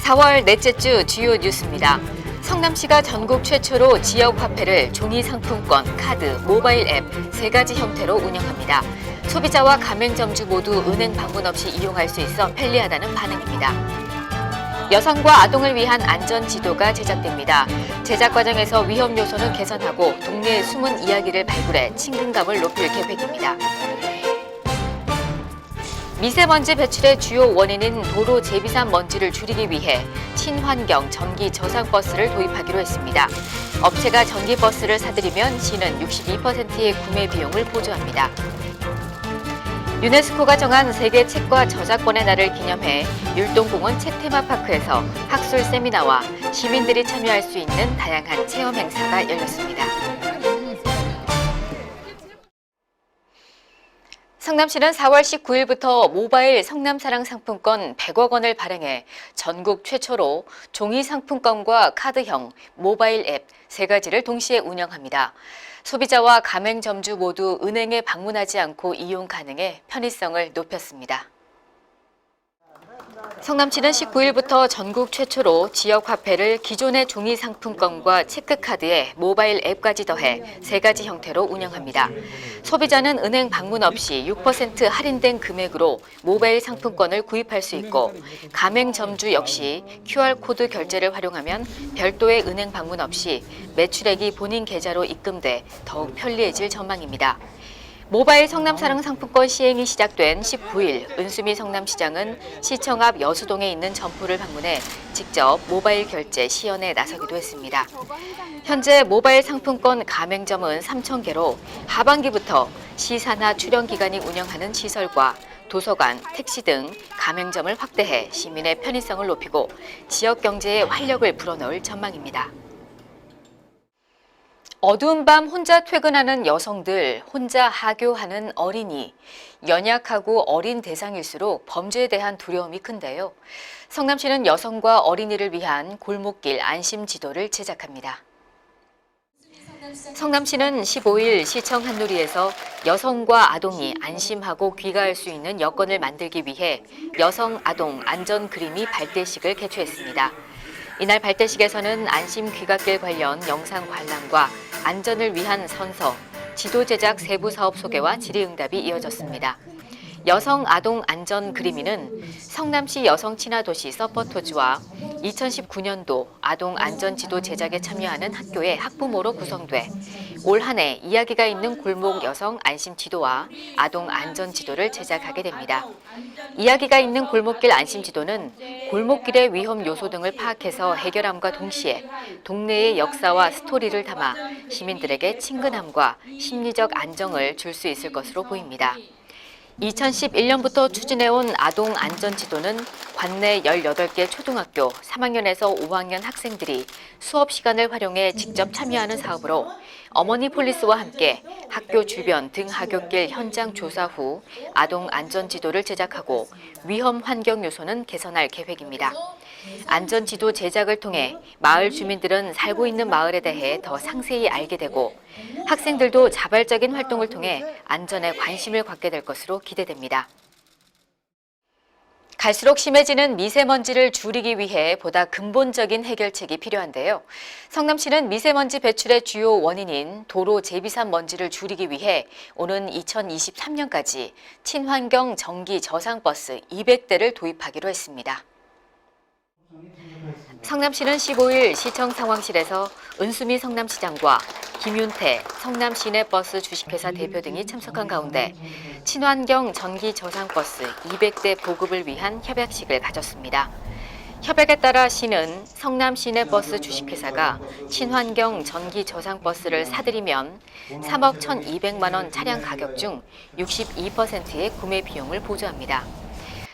4월 넷째 주 주요 뉴스입니다. 성남시가 전국 최초로 지역 화폐를 종이 상품권, 카드, 모바일 앱 세 가지 형태로 운영합니다. 소비자와 가맹점주 모두 은행 방문 없이 이용할 수 있어 편리하다는 반응입니다. 여성과 아동을 위한 안전 지도가 제작됩니다. 제작 과정에서 위험 요소는 개선하고 동네의 숨은 이야기를 발굴해 친근감을 높일 계획입니다. 미세먼지 배출의 주요 원인인 도로 제비산 먼지를 줄이기 위해 친환경 전기 저상버스를 도입하기로 했습니다. 업체가 전기버스를 사들이면 시는 62%의 구매 비용을 보조합니다. 유네스코가 정한 세계 책과 저작권의 날을 기념해 율동공원 책 테마파크에서 학술 세미나와 시민들이 참여할 수 있는 다양한 체험 행사가 열렸습니다. 성남시는 4월 19일부터 모바일 성남사랑 상품권 100억 원을 발행해 전국 최초로 종이 상품권과 카드형 모바일 앱 세 가지를 동시에 운영합니다. 소비자와 가맹점주 모두 은행에 방문하지 않고 이용 가능해 편의성을 높였습니다. 성남시는 19일부터 전국 최초로 지역 화폐를 기존의 종이 상품권과 체크카드에 모바일 앱까지 더해 세 가지 형태로 운영합니다. 소비자는 은행 방문 없이 6% 할인된 금액으로 모바일 상품권을 구입할 수 있고 가맹점주 역시 QR코드 결제를 활용하면 별도의 은행 방문 없이 매출액이 본인 계좌로 입금돼 더욱 편리해질 전망입니다. 모바일 성남사랑 상품권 시행이 시작된 19일 은수미 성남시장은 시청 앞 여수동에 있는 점포를 방문해 직접 모바일 결제 시연에 나서기도 했습니다. 현재 모바일 상품권 가맹점은 3,000개로 하반기부터 시 산하 출연기관이 운영하는 시설과 도서관, 택시 등 가맹점을 확대해 시민의 편의성을 높이고 지역 경제에 활력을 불어넣을 전망입니다. 어두운 밤 혼자 퇴근하는 여성들, 혼자 하교하는 어린이, 연약하고 어린 대상일수록 범죄에 대한 두려움이 큰데요. 성남시는 여성과 어린이를 위한 골목길 안심 지도를 제작합니다. 성남시는 15일 시청 한누리에서 여성과 아동이 안심하고 귀가할 수 있는 여건을 만들기 위해 여성 아동 안전 그림이 발대식을 개최했습니다. 이날 발대식에서는 안심 귀갓길 관련 영상 관람과 안전을 위한 선서, 지도 제작 세부 사업 소개와 질의응답이 이어졌습니다. 여성 아동 안전 그림이는 성남시 여성 친화 도시 서포터즈와 2019년도 아동 안전 지도 제작에 참여하는 학교의 학부모로 구성돼 올 한 해 이야기가 있는 골목 여성 안심 지도와 아동 안전 지도를 제작하게 됩니다. 이야기가 있는 골목길 안심 지도는 골목길의 위험 요소 등을 파악해서 해결함과 동시에 동네의 역사와 스토리를 담아 시민들에게 친근함과 심리적 안정을 줄 수 있을 것으로 보입니다. 2011년부터 추진해온 아동 안전지도는 관내 18개 초등학교 3학년에서 5학년 학생들이 수업 시간을 활용해 직접 참여하는 사업으로 어머니 폴리스와 함께 학교 주변 등 하굣길 현장 조사 후 아동 안전지도를 제작하고 위험 환경 요소는 개선할 계획입니다. 안전지도 제작을 통해 마을 주민들은 살고 있는 마을에 대해 더 상세히 알게 되고 학생들도 자발적인 활동을 통해 안전에 관심을 갖게 될 것으로 기대됩니다. 갈수록 심해지는 미세먼지를 줄이기 위해 보다 근본적인 해결책이 필요한데요. 성남시는 미세먼지 배출의 주요 원인인 도로 제비산 먼지를 줄이기 위해 오는 2023년까지 친환경 전기 저상버스 200대를 도입하기로 했습니다. 성남시는 15일 시청 상황실에서 은수미 성남시장과 김윤태 성남시내버스 주식회사 대표 등이 참석한 가운데 친환경 전기 저상버스 200대 보급을 위한 협약식을 가졌습니다. 협약에 따라 시는 성남시내버스 주식회사가 친환경 전기 저상버스를 사들이면 3억 1,200만 원 차량 가격 중 62%의 구매 비용을 보조합니다.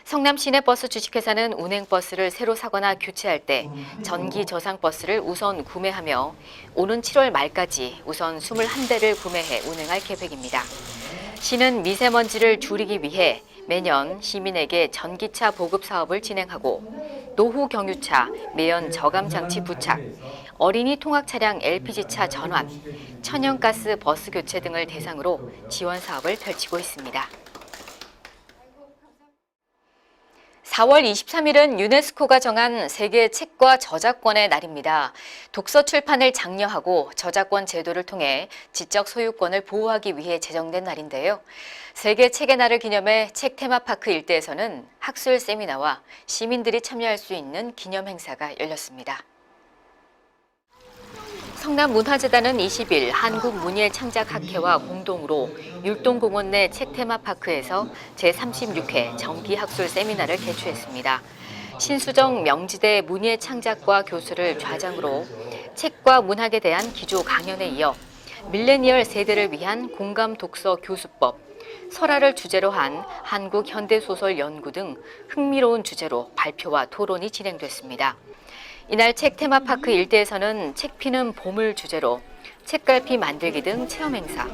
성남 시내버스 주식회사는 운행버스를 새로 사거나 교체할 때 전기 저상버스를 우선 구매하며 오는 7월 말까지 우선 21대를 구매해 운행할 계획입니다. 시는 미세먼지를 줄이기 위해 매년 시민에게 전기차 보급 사업을 진행하고 노후 경유차, 매연 저감 장치 부착, 어린이 통학 차량 LPG차 전환, 천연가스 버스 교체 등을 대상으로 지원 사업을 펼치고 있습니다. 4월 23일은 유네스코가 정한 세계 책과 저작권의 날입니다. 독서 출판을 장려하고 저작권 제도를 통해 지적 소유권을 보호하기 위해 제정된 날인데요. 세계 책의 날을 기념해 책 테마파크 일대에서는 학술 세미나와 시민들이 참여할 수 있는 기념 행사가 열렸습니다. 성남문화재단은 20일 한국문예창작학회와 공동으로 율동공원 내 책 테마파크에서 제36회 정기학술 세미나를 개최했습니다. 신수정 명지대 문예창작과 교수를 좌장으로 책과 문학에 대한 기조 강연에 이어 밀레니얼 세대를 위한 공감 독서 교수법, 설화를 주제로 한 한국 현대소설 연구 등 흥미로운 주제로 발표와 토론이 진행됐습니다. 이날 책 테마파크 일대에서는 책 피는 봄을 주제로 책갈피 만들기 등 체험 행사,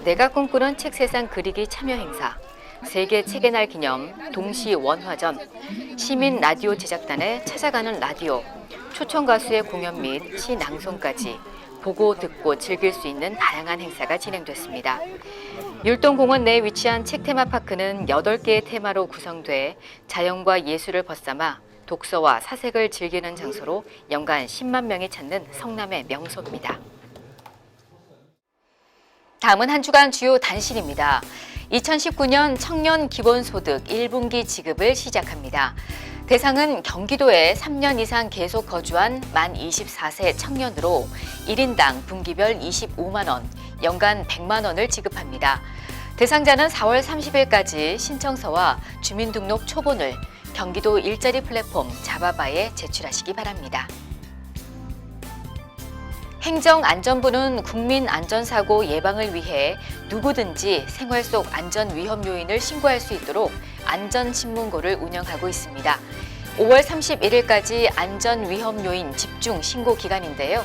내가 꿈꾸는 책 세상 그리기 참여 행사, 세계 책의 날 기념 동시 원화전, 시민 라디오 제작단의 찾아가는 라디오, 초청 가수의 공연 및 시 낭송까지 보고 듣고 즐길 수 있는 다양한 행사가 진행됐습니다. 율동공원 내에 위치한 책 테마파크는 8개의 테마로 구성돼 자연과 예술을 벗삼아 독서와 사색을 즐기는 장소로 연간 10만 명이 찾는 성남의 명소입니다. 다음은 한 주간 주요 단신입니다. 2019년 청년 기본소득 1분기 지급을 시작합니다. 대상은 경기도에 3년 이상 계속 거주한 만 24세 청년으로 1인당 분기별 25만 원, 연간 100만 원을 지급합니다. 대상자는 4월 30일까지 신청서와 주민등록 초본을 경기도 일자리 플랫폼 자바바에 제출하시기 바랍니다. 행정안전부는 국민안전사고 예방을 위해 누구든지 생활 속 안전 위험 요인을 신고할 수 있도록 안전신문고를 운영하고 있습니다. 5월 31일까지 안전 위험 요인 집중 신고 기간인데요.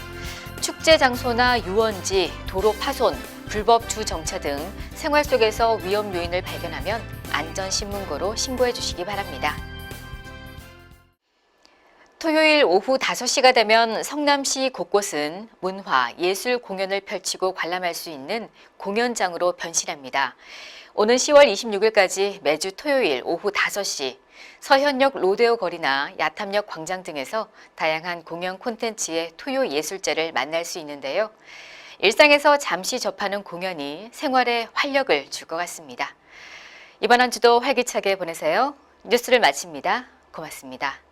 축제 장소나 유원지, 도로 파손, 불법 주정차 등 생활 속에서 위험 요인을 발견하면 안전신문고로 신고해 주시기 바랍니다. 토요일 오후 5시가 되면 성남시 곳곳은 문화, 예술 공연을 펼치고 관람할 수 있는 공연장으로 변신합니다. 오는 10월 26일까지 매주 토요일 오후 5시 서현역 로데오 거리나 야탐역 광장 등에서 다양한 공연 콘텐츠의 토요 예술제를 만날 수 있는데요. 일상에서 잠시 접하는 공연이 생활에 활력을 줄 것 같습니다. 이번 한 주도 활기차게 보내세요. 뉴스를 마칩니다. 고맙습니다.